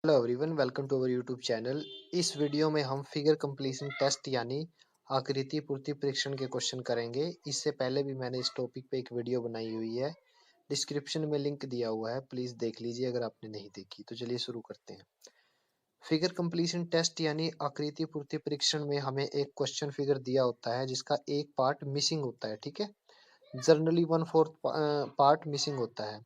Hello everyone, welcome to our YouTube channel. इस video में हम फिगर कंप्लीशन टेस्ट यानी आकृति पूर्ति परीक्षण के क्वेश्चन करेंगे। इससे पहले भी मैंने इस टॉपिक पे एक वीडियो बनाई हुई है, डिस्क्रिप्शन में लिंक दिया हुआ है, प्लीज देख लीजिए अगर आपने नहीं देखी। तो चलिए शुरू करते हैं। फिगर कंप्लीशन टेस्ट यानी आकृति पूर्ति परीक्षण में हमें एक क्वेश्चन फिगर दिया होता है जिसका एक पार्ट मिसिंग होता है। ठीक है, जनरली 1/4 पार्ट मिसिंग होता है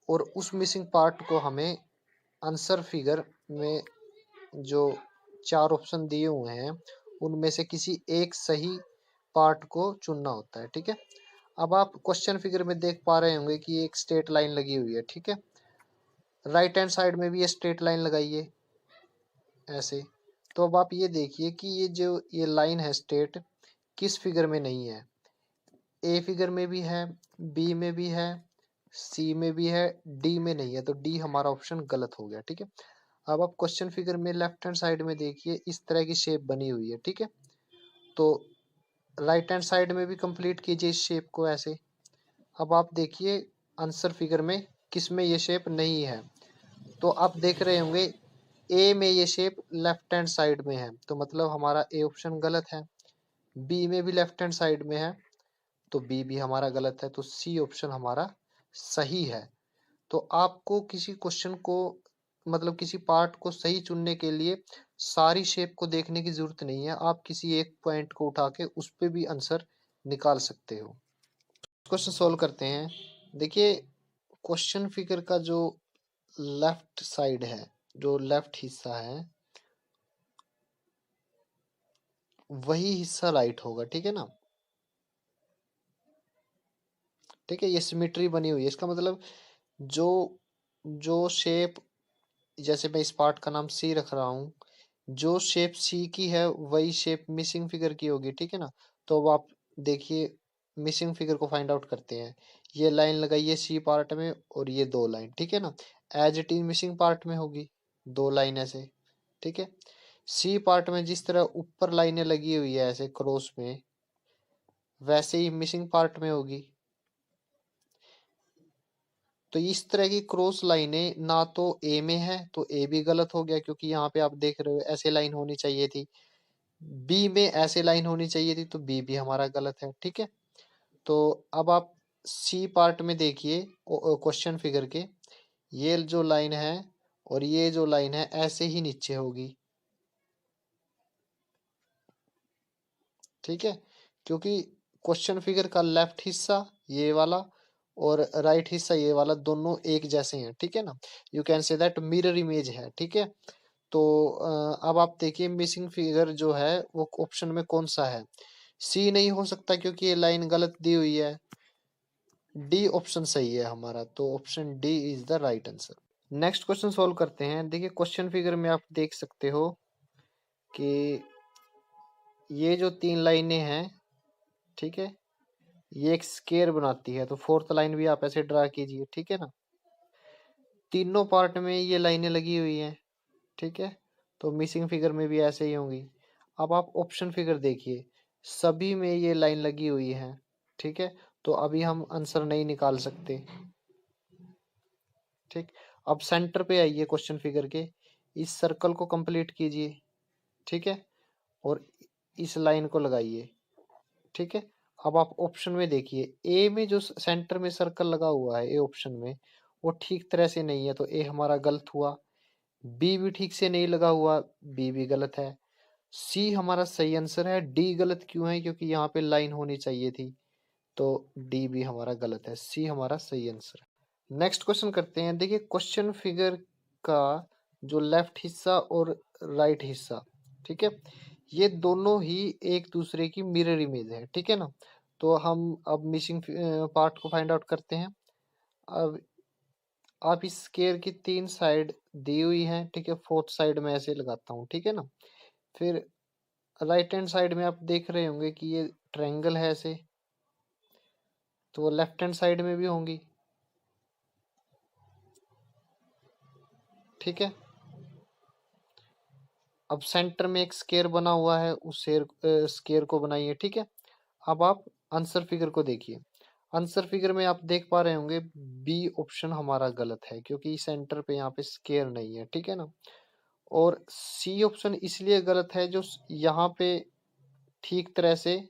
और उस मिसिंग पार्ट को हमें आंसर फिगर में जो चार ऑप्शन दिए हुए हैं उनमें से किसी एक सही पार्ट को चुनना होता है। ठीक है, अब आप क्वेश्चन फिगर में देख पा रहे होंगे कि एक स्ट्रेट लाइन लगी हुई है। ठीक है, राइट हैंड साइड में भी ये स्ट्रेट लाइन लगाइए ऐसे। तो अब आप ये देखिए कि ये लाइन है स्ट्रेट, किस फिगर में नहीं है। ए फिगर में भी है, बी में भी है, सी में भी है, डी में नहीं है। तो डी हमारा ऑप्शन गलत हो गया। ठीक है, अब आप क्वेश्चन फिगर में लेफ्ट हैंड साइड में देखिए, इस तरह की शेप बनी हुई है। ठीक है, तो राइट हैंड साइड में भी कंप्लीट कीजिए इस शेप को ऐसे। अब आप देखिए आंसर फिगर में किस में ये शेप नहीं है। तो आप देख रहे होंगे ए में ये शेप लेफ्ट हैंड साइड में है, तो मतलब हमारा ए ऑप्शन गलत है। बी में भी लेफ्ट हैंड साइड में है, तो बी भी हमारा गलत है। तो सी ऑप्शन हमारा सही है। तो आपको किसी क्वेश्चन को मतलब किसी पार्ट को सही चुनने के लिए सारी शेप को देखने की जरूरत नहीं है। आप किसी एक पॉइंट को उठा के उस पे भी आंसर निकाल सकते हो। क्वेश्चन सोल्व करते हैं। देखिए क्वेश्चन फिगर का जो लेफ्ट साइड है, जो लेफ्ट हिस्सा है, वही हिस्सा राइट होगा। ठीक है ना, ठीक है, ये सिमेट्री बनी हुई है। इसका मतलब जो जो शेप, जैसे मैं इस पार्ट का नाम सी रख रहा हूँ, जो शेप सी की है वही शेप मिसिंग फिगर की होगी। ठीक है ना, तो अब आप देखिए मिसिंग फिगर को फाइंड आउट करते हैं। ये लाइन लगाइए सी पार्ट में और ये दो लाइन। ठीक है ना, as it is missing part में होगी दो लाइन ऐसे। ठीक है, सी पार्ट में जिस तरह ऊपर लाइनें लगी हुई है ऐसे क्रॉस में, वैसे ही मिसिंग पार्ट में होगी। तो इस तरह की क्रॉस लाइनें ना तो ए में है, तो ए भी गलत हो गया क्योंकि यहाँ पे आप देख रहे हो ऐसे लाइन होनी चाहिए थी। बी में ऐसे लाइन होनी चाहिए थी, तो बी भी हमारा गलत है। ठीक है, तो अब आप सी पार्ट में देखिए क्वेश्चन फिगर के, ये जो लाइन है और ये जो लाइन है ऐसे ही नीचे होगी। ठीक है, क्योंकि क्वेश्चन फिगर का लेफ्ट हिस्सा ये वाला और राइट हिस्सा ये वाला दोनों एक जैसे हैं। ठीक है ना, you can say that mirror image है। ठीक है, तो अब आप देखिए मिसिंग फिगर जो है वो ऑप्शन में कौन सा है। सी नहीं हो सकता क्योंकि ये लाइन गलत दी हुई है। डी ऑप्शन सही है हमारा, तो option D is the right answer. Next question solve करते हैं। देखिए क्वेश्चन फिगर में आप देख सकते हो कि ये जो तीन लाइनें हैं, ठीक है, ये एक स्केयर बनाती है। तो फोर्थ लाइन भी आप ऐसे ड्रा कीजिए। ठीक है ना, तीनों पार्ट में ये लाइनें लगी हुई हैं। ठीक है, तो मिसिंग फिगर में भी ऐसे ही होंगी। अब आप ऑप्शन फिगर देखिए, सभी में ये लाइन लगी हुई है। ठीक है, तो अभी हम आंसर नहीं निकाल सकते। ठीक, अब सेंटर पे आइए क्वेश्चन फिगर के, इस सर्कल को कंप्लीट कीजिए। ठीक है, और इस लाइन को लगाइए। ठीक है, अब आप ऑप्शन में देखिए, ए में जो सेंटर में सर्कल लगा हुआ है ए ऑप्शन में, वो ठीक तरह से नहीं है, तो ए हमारा गलत हुआ। बी भी ठीक से नहीं लगा हुआ, बी भी गलत है। सी हमारा सही आंसर है। डी गलत क्यों है, क्योंकि यहाँ पे लाइन होनी चाहिए थी, तो डी भी हमारा गलत है। सी हमारा सही आंसर है। नेक्स्ट क्वेश्चन करते हैं। देखिए क्वेश्चन फिगर का जो लेफ्ट हिस्सा और राइट हिस्सा, ठीक है, ये दोनों ही एक दूसरे की मिरर इमेज है। ठीक है ना, तो हम अब मिसिंग पार्ट को फाइंड आउट करते हैं। अब आप इस स्केयर की तीन साइड दी हुई हैं। ठीक है, फोर्थ साइड में ऐसे लगाता हूँ। ठीक है ना, फिर राइट हैंड साइड में आप देख रहे होंगे कि ये ट्रायंगल है ऐसे, तो वो लेफ्ट हैंड साइड में भी होंगी। ठीक है, अब सेंटर में एक स्केयर बना हुआ है, उस स्केयर को बनाइए। ठीक है, अब आप आंसर फिगर को देखिए। आंसर फिगर में आप देख पा रहे होंगे बी ऑप्शन हमारा गलत है क्योंकि सेंटर पे यहाँ पे स्केयर नहीं है, ठीक है ना। और सी ऑप्शन इसलिए गलत है जो यहाँ पे ठीक तरह से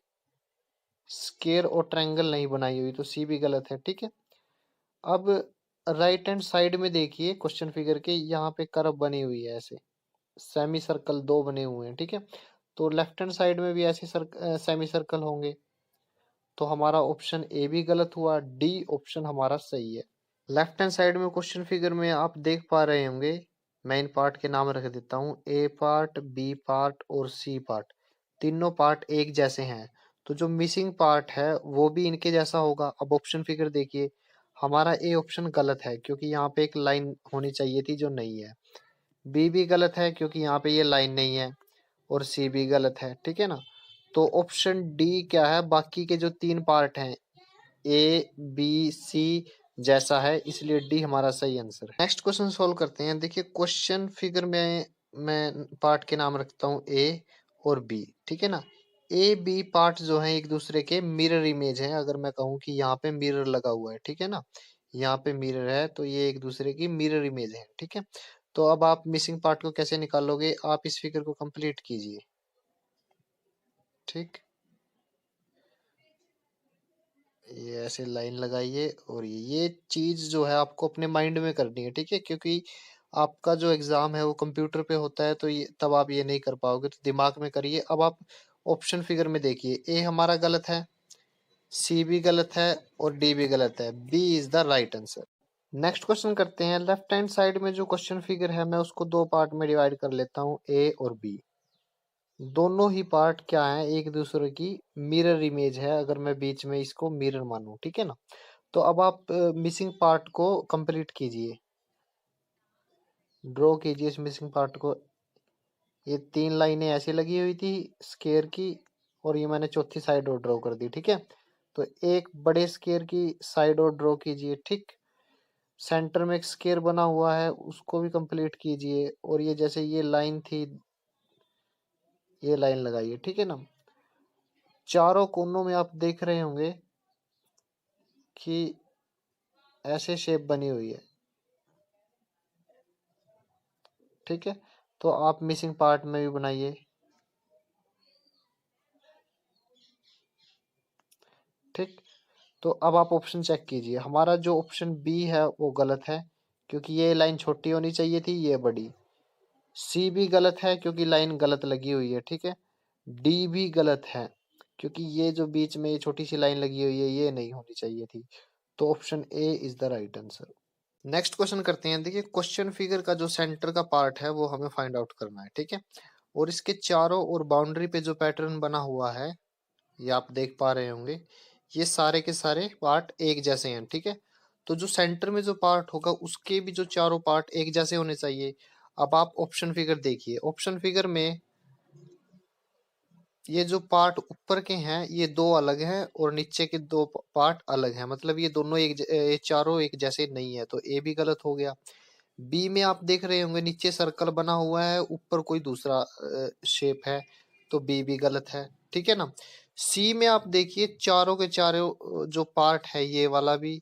स्केयर और ट्रायंगल नहीं बनाई हुई, तो सी भी गलत है, ठीक है। अब राइट हैंड साइड में देखिए क्वेश्चन फिगर के, यहाँ पे कर्व बनी हुई है ऐसे, सेमी सर्कल दो बने हुए हैं, ठीक है। तो लेफ्ट हैंड साइड में भी ऐसे सेमी सर्कल होंगे, तो हमारा ऑप्शन ए भी गलत हुआ, डी ऑप्शन हमारा सही है। लेफ्ट हैंड साइड में क्वेश्चन फिगर में आप देख पा रहे होंगे, मैं इन पार्ट के नाम रख देता हूँ, ए पार्ट, बी पार्ट और सी पार्ट। तीनों पार्ट एक जैसे हैं, तो जो मिसिंग पार्ट है वो भी इनके जैसा होगा। अब ऑप्शन फिगर देखिए, हमारा ए ऑप्शन गलत है क्योंकि यहाँ पे एक लाइन होनी चाहिए थी जो नहीं है। बी भी गलत है क्योंकि यहाँ पे ये लाइन नहीं है, और सी भी गलत है, ठीक है ना। तो ऑप्शन डी क्या है, बाकी के जो तीन पार्ट हैं ए बी सी जैसा है, इसलिए डी हमारा सही आंसर है। नेक्स्ट क्वेश्चन सोल्व करते हैं। देखिए क्वेश्चन फिगर में मैं पार्ट के नाम रखता हूँ ए और बी, ठीक है ना। ए बी पार्ट जो है एक दूसरे के मिरर इमेज है। अगर मैं कहूँ कि यहाँ पे मिरर लगा हुआ है, ठीक है ना, यहाँ पे मिरर है, तो ये एक दूसरे की मिरर इमेज है, ठीक है। तो अब आप मिसिंग पार्ट को कैसे निकालोगे, आप इस फिगर को कंप्लीट कीजिए, ठीक। ये ऐसे लाइन लगाइए, और ये चीज जो है आपको अपने माइंड में करनी है, ठीक है, क्योंकि आपका जो एग्जाम है वो कंप्यूटर पे होता है, तो ये तब आप ये नहीं कर पाओगे, तो दिमाग में करिए। अब आप ऑप्शन फिगर में देखिए, ए हमारा गलत है, सी भी गलत है, और डी भी गलत है, B is the right answer. Next question करते हैं। लेफ्ट हैंड साइड में जो क्वेश्चन फिगर है मैं उसको दो पार्ट में डिवाइड कर लेता हूँ, ए और बी। दोनों ही पार्ट क्या है, एक दूसरे की मिरर इमेज है, अगर मैं बीच में इसको मिरर मानूं, ठीक है ना। तो अब आप मिसिंग पार्ट को कंप्लीट कीजिए, ड्रॉ कीजिए इस मिसिंग पार्ट को। ये तीन लाइनें ऐसी लगी हुई थी स्केयर की, और ये मैंने चौथी साइड और ड्रॉ कर दी, ठीक है। तो एक बड़े स्केयर की साइड और ड्रॉ कीजिए, ठीक। सेंटर में एक स्केयर बना हुआ है उसको भी कंप्लीट कीजिए, और ये जैसे ये लाइन थी, ये लाइन लगाइए, ठीक है ना। चारों कोनों में आप देख रहे होंगे कि ऐसे शेप बनी हुई है, ठीक है। तो आप मिसिंग पार्ट में भी बनाइए, ठीक। तो अब आप ऑप्शन चेक कीजिए, हमारा जो ऑप्शन बी है वो गलत है क्योंकि ये लाइन छोटी होनी चाहिए थी, ये बड़ी। सी भी गलत है क्योंकि लाइन गलत लगी हुई है, ठीक है। डी भी गलत है क्योंकि ये जो बीच में ये छोटी सी लाइन लगी हुई है ये नहीं होनी चाहिए थी। तो option A is the right answer. Next question करते हैं। देखिए क्वेश्चन फिगर का जो सेंटर का पार्ट है वो हमें फाइंड आउट करना है, ठीक है। और इसके चारों और बाउंड्री पे जो पैटर्न बना हुआ है, ये आप देख पा रहे होंगे, ये सारे के सारे पार्ट एक जैसे हैं, ठीक है। तो जो सेंटर में जो पार्ट होगा उसके भी जो चारों पार्ट एक जैसे होने चाहिए। अब आप ऑप्शन फिगर देखिए, ऑप्शन फिगर में ये जो पार्ट ऊपर के हैं ये दो अलग हैं, और नीचे के दो पार्ट अलग हैं, मतलब ये दोनों ये चारों एक जैसे नहीं है, तो ए भी गलत हो गया। बी में आप देख रहे होंगे नीचे सर्कल बना हुआ है, ऊपर कोई दूसरा शेप है, तो बी भी गलत है, ठीक है ना। सी में आप देखिए चारों के चारों जो पार्ट है, ये वाला भी,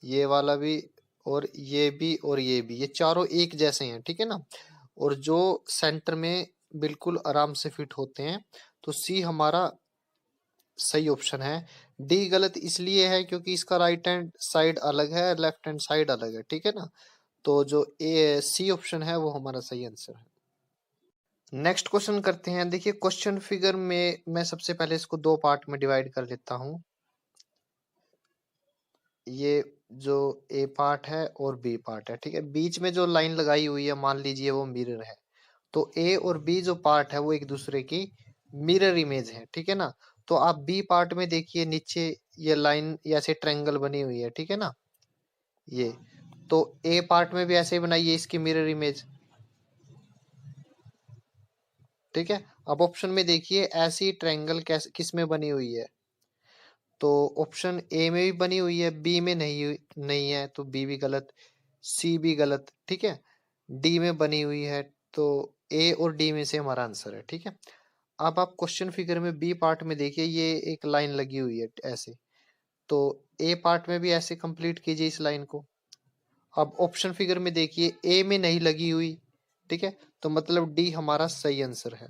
ये वाला भी, और ये भी, और ये भी, ये चारों एक जैसे हैं, ठीक है ना। और जो सेंटर में बिल्कुल आराम से फिट होते हैं, तो सी हमारा सही ऑप्शन है। डी गलत इसलिए है क्योंकि इसका राइट हैंड साइड अलग है, लेफ्ट हैंड साइड अलग है, ठीक है ना। तो जो ए सी ऑप्शन है वो हमारा सही आंसर है। नेक्स्ट क्वेश्चन करते हैं। देखिए क्वेश्चन फिगर में मैं सबसे पहले इसको दो पार्ट में डिवाइड कर लेता हूँ। ये जो ए पार्ट है और बी पार्ट है, ठीक है। बीच में जो लाइन लगाई हुई है मान लीजिए वो मिरर है, तो ए और बी जो पार्ट है वो एक दूसरे की मिरर इमेज है, ठीक है ना। तो आप बी पार्ट में देखिए नीचे ये लाइन ऐसे ट्रायंगल बनी हुई है, ठीक है ना, ये। तो ए पार्ट में भी ऐसे ही बनाइए इसकी मिरर इमेज, ठीक है। अब ऑप्शन में देखिए ऐसी ट्रायंगल कैसे किस में बनी हुई है, तो ऑप्शन ए में भी बनी हुई है, बी में नहीं है, तो बी भी गलत, सी भी गलत, ठीक है। डी में बनी हुई है, तो ए और डी में से हमारा आंसर है, ठीक है। अब आप क्वेश्चन फिगर में बी पार्ट में देखिए, ये एक लाइन लगी हुई है ऐसे, तो ए पार्ट में भी ऐसे कंप्लीट कीजिए इस लाइन को। अब ऑप्शन फिगर में देखिए ए में नहीं लगी हुई, ठीक है, तो मतलब डी हमारा सही आंसर है।